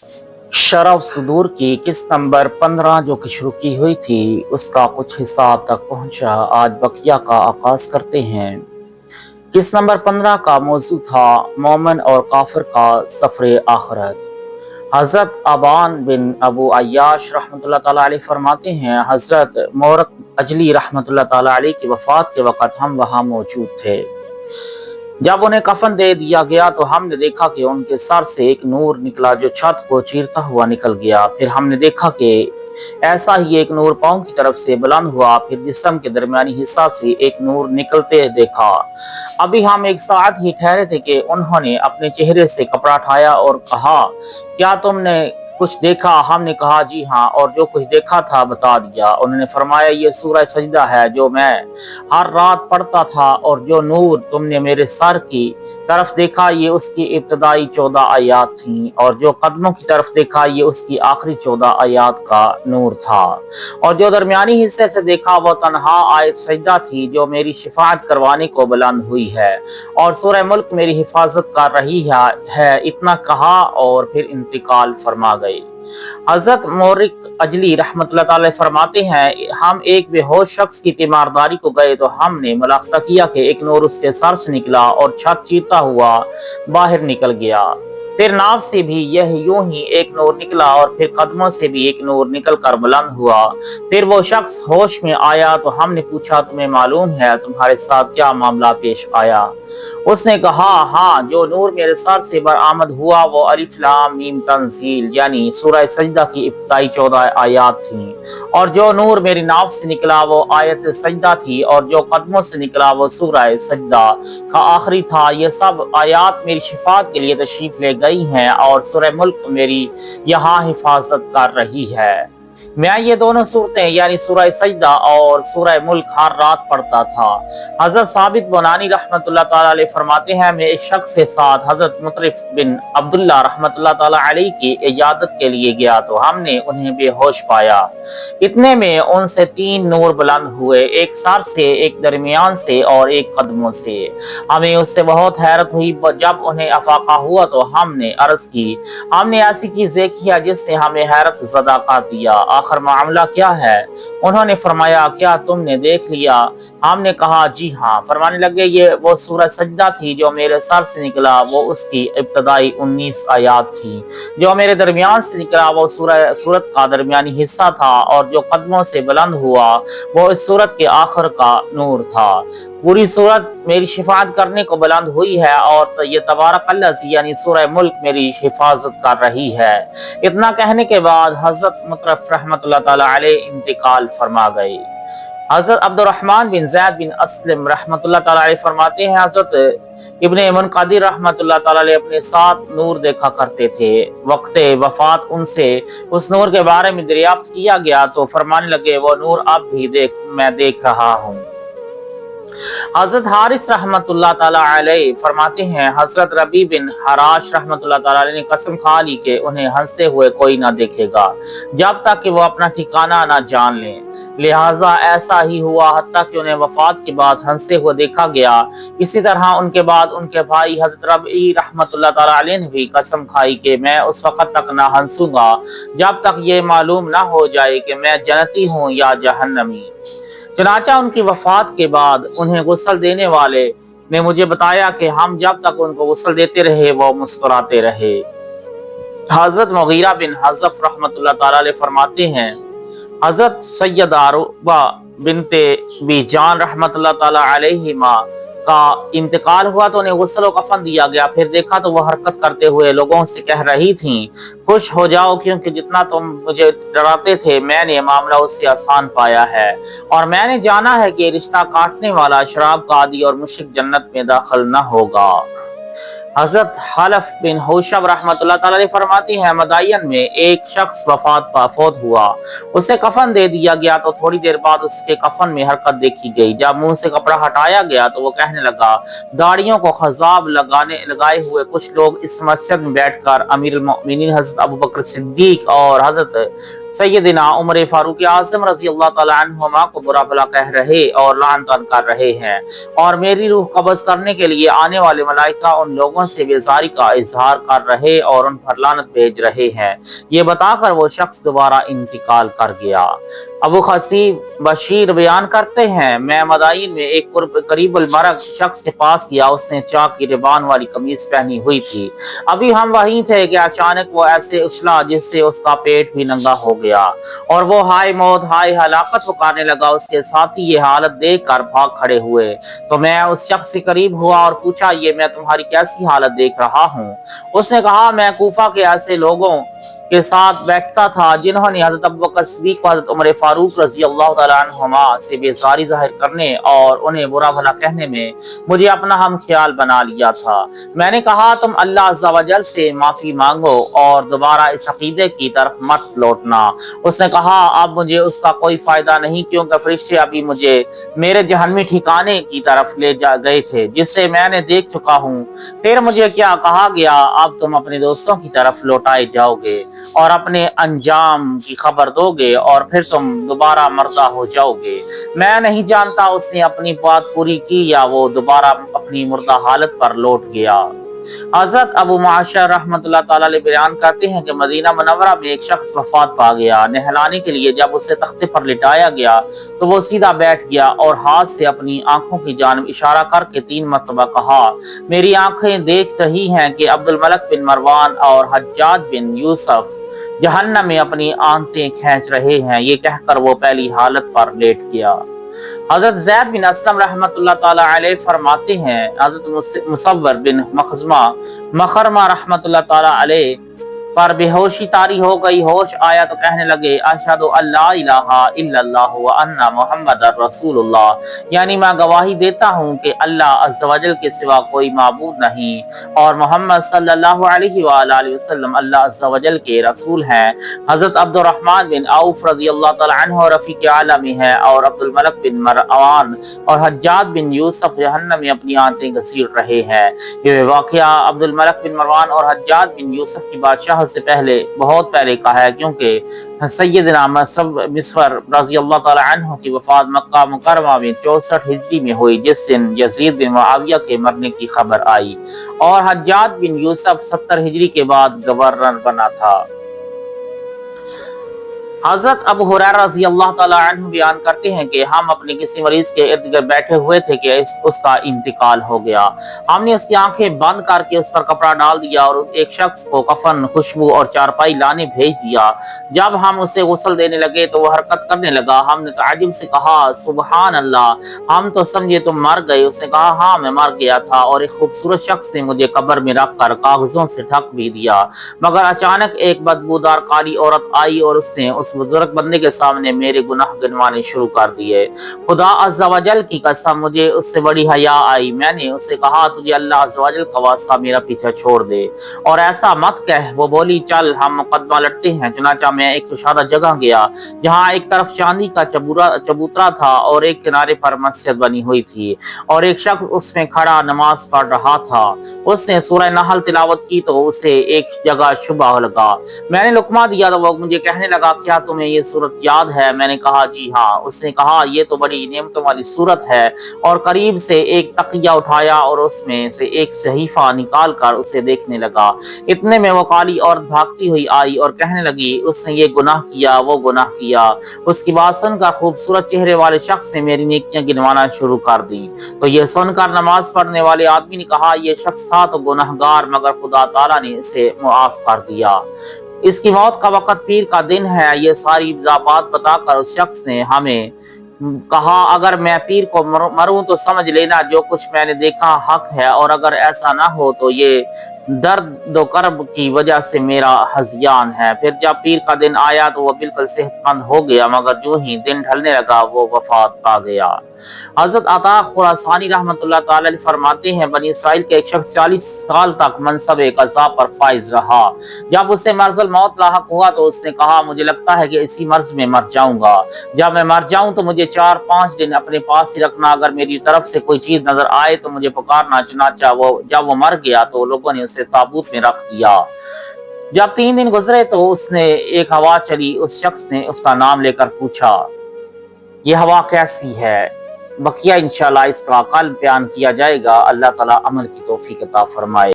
शरफ सुदूर की किस्त नंबर 15 जो कि शुरू की हुई थी उसका कुछ हिसाब तक पहुंचा। आज बकिया का आगाज करते हैं। किस्त नंबर 15 का मौजू था मोमिन और काफिर का सफर आखिरत। हजरत अबान बिन अबू अय्याश रहमतुल्लाह ताला अलैह फरमाते हैं, हजरत मोरक अजली रहमतुल्लाह ताला अलैह की वफात के वक़्त हम वहां मौजूद थे। जब उन्हें कफन दे दिया गया तो हमने देखा कि उनके सर से एक नूर निकला जो छत को चीरता हुआ निकल गया। फिर हमने देखा कि ऐसा ही एक नूर पांव की तरफ से बुलंद हुआ। फिर जिस्म के दरमियानी हिस्सा से एक नूर निकलते देखा। अभी हम एक साथ ही ठहरे थे कि उन्होंने अपने चेहरे से कपड़ा उठाया और कहा, क्या तुमने कुछ देखा? हमने कहा, जी हाँ, और जो कुछ देखा था बता दिया। उन्होंने फरमाया, ये सूरह सजदा है जो मैं हर रात पढ़ता था, और जो नूर तुमने मेरे सर की तरफ देखा ये उसकी इब्तदाई 14 आयात थी, और जो कदमों की तरफ देखा ये उसकी आखिरी 14 आयात का नूर था, और जो दरमियानी हिस्से से देखा वो तनहा आयत सजदा थी जो मेरी शिफाअत करवाने को बुलंद हुई है, और सूरह मुल्क मेरी हिफाजत कर रही है। इतना कहा और फिर इंतकाल फरमा गए। हजरत मोरिक अजली रहमतुल्लाह ताला फरमाते हैं, हम एक बेहोश शख्स की तीमारदारी को गए तो हमने मुलाहजा किया कि एक नूर उसके सर से निकला और छत चीरता हुआ बाहर निकल गया। फिर नाव से भी यह यूं ही एक नूर निकला, और फिर कदमों से भी एक नूर निकल कर बुलंद हुआ। फिर वो शख्स होश में आया तो हमने पूछा, तुम्हें मालूम है तुम्हारे साथ क्या मामला पेश आया? उसने कहा, हाँ, जो नूर मेरे सर से बरामद हुआ वो अलिफ लाम मीम तंजील यानी सूरह सजदा की इब्तिदाई 14 आयात थी, और जो नूर मेरी नाव से निकला वो आयत सजदा थी, और जो कदमों से निकला वो सूरह सजदा का आखिरी था। ये सब आयात मेरी शिफात के लिए तशरीफ ले गई हैं, और सूरह मुल्क मेरी यहाँ हिफाजत कर रही है। मैं ये दोनों सूरतें यानी सूरह सजदा और सूरह मुल्क हर रात पढ़ता था। हजरत साबित बनानी रहमतुल्लाह ताला अलैह फरमाते हैं, मैं एक शख्स के साथ हजरत मुतरिफ बिन अब्दुल्ला रहमतुल्लाह ताला अलैह की इजाजत के लिए गया तो हमने उन्हें बेहोश पाया। इतने में उनसे 3 नूर बुलंद हुए, एक सर से, एक दरमियान से और एक कदमों से। हमें उससे बहुत हैरत हुई। जब उन्हें अफाका हुआ तो हमने अर्ज की, हमने ऐसी चीज देखी है जिससे हमें हैरत ज़दा कर दिया, आखिर मामला क्या है? उन्होंने फरमाया, क्या तुमने देख लिया? हमने कहा, जी हाँ। फरमाने लगे, ये वो सूरह सजदा थी जो मेरे सर से निकला वो उसकी इब्तदाई 19 आयात थी, जो मेरे दरमियान से निकला वो सूरत का दरमियानी हिस्सा था, और जो कदमों से बुलंद हुआ वो इस सूरत के आखिर का नूर था। पूरी सूरत मेरी शिफाअत करने को बुलंद हुई है, और तो ये तबारकल्लज़ी यानी सूरह मुल्क मेरी हिफाजत कर रही है। इतना कहने के बाद हजरत मुतरफ रहमतुल्लाह ताला अलैह इंतकाल फरमा गए। हजरत अब्दुर्रहमान बिन ज़ैद बिन अस्लम रहमतुल्लाह ताला अलैह फरमाते हैं, हजरत इब्ने मुनक़दिर रहमतुल्लाह ताला अलैह अपने साथ नूर देखा करते थे। वक्ते वफात उनसे उस नूर के बारे में दरियाफ्त किया गया तो फरमाने लगे, वो नूर अब भी मैं देख रहा हूँ। हजरत हारिस रहमतुल्लाह ताला अलैह फरमाते हैं, हजरत रबी बिन हराश रहमतुल्लाह ताला अलैह ने कसम खा ली कि उन्हें हंसते हुए कोई ना देखेगा जब तक कि वो अपना ठिकाना ना जान लें। लिहाजा ऐसा ही हुआ, हत्ता कि उन्हें वफात के बाद हंसते हुए देखा गया। इसी तरह उनके बाद उनके भाई हजरत रबी रहमतुल्लाह ताला अलैह ने भी कसम खाई कि मैं उस वक़्त तक ना हंसूंगा जब तक ये मालूम ना हो जाए कि मैं जन्नती हूँ या जहन्नमी। चनाचा उनकी वफात के बाद उन्हें गुस्ल देने वाले ने मुझे बताया कि हम जब तक उनको गुस्ल देते रहे वो मुस्कुराते रहे। हजरत मुगीरा बिन हज़फ रहमतुल्लाह ताला अलैह फरमाते हैं, हजरत सैयदा अरूबा बिनते बीजान रहमतुल्लाह ताला अलैहिमा का इंतकाल हुआ तो उन्हें गुस्ल और कफन दिया गया। फिर देखा तो वह हरकत करते हुए लोगों से कह रही थीं, खुश हो जाओ क्योंकि जितना तुम मुझे डराते थे मैंने मामला उससे आसान पाया है, और मैंने जाना है कि रिश्ता काटने वाला, शराब का आदी और मुश्रिक जन्नत में दाखिल न होगा। हजरत हलफ बिन होशब रहमतुल्लाह ताला अलैह फरमाती हैं, मदायन में एक शख्स फौत हुआ, उसे कफन दे दिया गया तो थोड़ी देर बाद उसके कफन में हरकत देखी गई। जब मुंह से कपड़ा हटाया गया तो वो कहने लगा, दाढ़ियों को खजाब लगाए हुए कुछ लोग इस मस्जिद में बैठकर अमीरुल मोमिनीन हजरत अबू बकर सिद्दीक और हजरत सैयदना उमर फारूक आज़म रजी अल्लाह ताला अन्हुमा को बुरा भला कह रहे और लान तान कर रहे हैं और मेरी रूह कब्ज़ करने के लिए आने वाले मलाइका उन लोगों से बेजारी का इजहार कर रहे और उन पर लानत भेज रहे हैं। ये बताकर वो शख्स दोबारा इंतकाल कर गया। अबू खसीब बशीर बयान करते हैं, मैं मदाइन में एक करीब मरग शख्स के पास गया। उसने चाक की रिबान वाली कमीज पहनी हुई थी। अभी हम वहीं थे कि अचानक वो ऐसे उछला जिससे उसका पेट भी नंगा हो गया और वो हाय मौत हाय हलाकत पुकारने लगा। उसके साथी ये हालत देख कर भाग खड़े हुए तो मैं उस शख्स के करीब हुआ और पूछा, ये मैं तुम्हारी कैसी हालत देख रहा हूँ? उसने कहा, मैं कूफा के ऐसे लोगों के साथ बैठता था जिन्होंने हजरत अबू बकर सिद्दीक और हजरत उमर फारूक रजी अल्लाह तआला अन्हुमा से बेजारी जाहिर करने और उन्हें बुरा भला कहने में मुझे अपना हम ख्याल बना लिया था। मैंने कहा, तुम अल्लाह अज़्ज़ा व जल से माफी मांगो और दोबारा इस अकीदे की तरफ मत लौटना। उसने कहा, अब मुझे उसका कोई फायदा नहीं क्योंकि फरिश्ते अभी मुझे मेरे जहन्नमी ठिकाने की तरफ ले जा गए थे जिसे मैंने देख चुका हूँ। फिर मुझे क्या कहा गया, अब तुम अपने दोस्तों की तरफ लौटाए जाओगे और अपने अंजाम की खबर दोगे और फिर तुम दोबारा मर्दा हो जाओगे। मैं नहीं जानता उसने अपनी बात पूरी की या वो दोबारा अपनी मुर्दा हालत पर लौट गया। हजरत अबू मुआशर रहमतुल्लाह ताला अलैह बयान करते हैं कि मदीना मुनव्वरा में एक शख्स वफात पा गया। नहलाने के लिए जब उसे तख्ते पर लिटाया गया तो वो सीधा बैठ गया और हाथ से अपनी आंखों की जानिब इशारा करके 3 मरतबा कहा, मेरी आंखें देख रही हैं कि अब्दुल मलिक बिन मरवान और हज्जाज बिन यूसुफ जहन्नम में अपनी आंतें खींच रहे हैं। ये कहकर वो पहली हालत पर लेट गया। हजरत ज़ैद बिन असलम रहमतुल्लाह ताला अलैह फरमाते हैं, हजरत मुसव्वर बिन मखरमा रहमतुल्लाह ताला अलैह पर बेहोशी तारी हो गई। होश आया तो कहने लगे, अशहदु अल्ला इलाहा इल्लल्लाह व अन्ना मुहम्मदर रसूलुल्लाह, यानी मैं गवाही देता हूँ कि अल्लाह अज़्ज़ा व जल के सिवा कोई माबूद नहीं और मोहम्मद सल्लल्लाहु अलैहि वसल्लम अल्लाह अज़्ज़ा व जल के रसूल हैं। हजरत अब्दुर्रहमान बिन औफ रज़ी अल्लाह तआला अन्हु रफ़ीक़ आला में है और अब्दुल मलिक बिन मरवान और हज्जाज बिन यूसुफ जहन्नम में अपनी आंतें घसीट रहे हैं। ये वाक़या अब्दुल मलिक बिन मरवान और हज्जाज बिन यूसुफ की बादशाह से पहले बहुत पहले का है क्योंकि सैयदना मिस्वर रज़ी अल्लाह तआला अन्हु की वफात मक्का मुकर्रमा में 64 हिजरी में हुई जिस दिन यजीद बिन मुआविया के मरने की खबर आई और हज्जाज बिन यूसुफ 70 हिजरी के बाद गवर्नर बना था। हजरत अबू हुरैरा रज़ी अल्लाह तआला अन्हु बयान करते हैं कि हम अपने किसी मरीज के इर्द गिर्द बैठे हुए थे कि उसका इंतकाल हो गया। हमने उसकी आंखें बंद करके उस पर कपड़ा डाल दिया और एक शख्स को कफन, खुशबू और चारपाई लाने भेज दिया। जब हम उसे गुस्ल देने लगे तो वह हरकत करने लगा। हमने ताज्जुब से कहा, सुबहान अल्लाह, हम तो समझे तुम मर गए। उसने कहा, हाँ मैं मर गया था। और एक खूबसूरत शख्स ने मुझे कब्र में रख कर कागजों से ढक भी दिया, मगर अचानक एक बदबूदार काली औरत आई और उसने उस बुजुर्ग बंदे के सामने मेरे गुनाह गिनवाने शुरू कर दिए। खुदा अज़्ज़ा व जल की कसम, मुझे उससे बड़ी हया आई। मैंने उससे कहा, तुझे अल्लाह अज़्ज़ा व जल का वास्ता मेरा पीछा छोड़ दे और ऐसा मत कह। वो बोली, चल हम मुकदमा लड़ते हैं। चुनाचा मैं एक कुशादा जगह गया जहाँ एक तरफ चांदी का चबूतरा था और एक किनारे पर मस्जिद बनी हुई थी और एक शख्स उसमें खड़ा नमाज पढ़ रहा था। उसने सूरह नहल तिलावत की तो उसे एक जगह शुबह लगा। मैंने लुकमा दिया तो वो मुझे कहने लगा, क्या तुम्हें ये सूरत याद है? मैंने कहा, जी हाँ। उसने कहा, ये तो बड़ी नेमतों वाली सूरत है और करीब से एक तकिया उठाया और उसमें से एक सहीफा निकाल कर उसे देखने लगा। इतने में वो काली औरत भागती हुई आई और कहने लगी, उसने ये गुनाह किया, वो गुनाह किया। उसकी बात सुनकर खूबसूरत चेहरे वाले शख्स ने मेरी नेकियां गिनवाना शुरू कर दी। तो ये सुनकर नमाज पढ़ने वाले आदमी ने कहा, ये शख्स था तो गुनाहगार, मगर खुदा ताला ने इसे मुआफ कर दिया। इसकी मौत का वक़्त पीर का दिन है। ये सारी बात बताकर उस शख्स ने हमें कहा, अगर मैं पीर को मरूं तो समझ लेना जो कुछ मैंने देखा हक है और अगर ऐसा ना हो तो ये दर्द व कर्ब की वजह से मेरा हज़ियान है। फिर जब पीर का दिन आया तो वो बिल्कुल सेहतमंद हो गया, मगर जो ही दिन ढलने लगा वो वफात पा गया। हजरत अता खुरासानी रहमतुल्लाह ताला अलैह फरमाते हैं, बनी इसराइल के एक शख्स 40 साल तक मनसब कज़ा पर फाइज रहा। जब उसे मर्ज़ुल मौत लाहक हुआ तो उसने कहा, मुझे लगता है कि इसी मर्ज में मर जाऊंगा। जब मैं मर जाऊं तो मुझे 4-5 दिन अपने पास ही रखना। अगर मेरी तरफ से कोई चीज नजर आए तो मुझे पुकारना। चुनाचा जब वो मर गया तो लोगों ने उसे ताबूत में रख दिया। جب 3 دن گزرے تو उसने एक हवा चली, उस शख्स ने उसका नाम लेकर पूछा, ये हवा कैसी है? बकिया इंशाल्लाह इसका कल बयान किया जाएगा। अल्लाह ताला अमल की तौफीक अता फरमाए।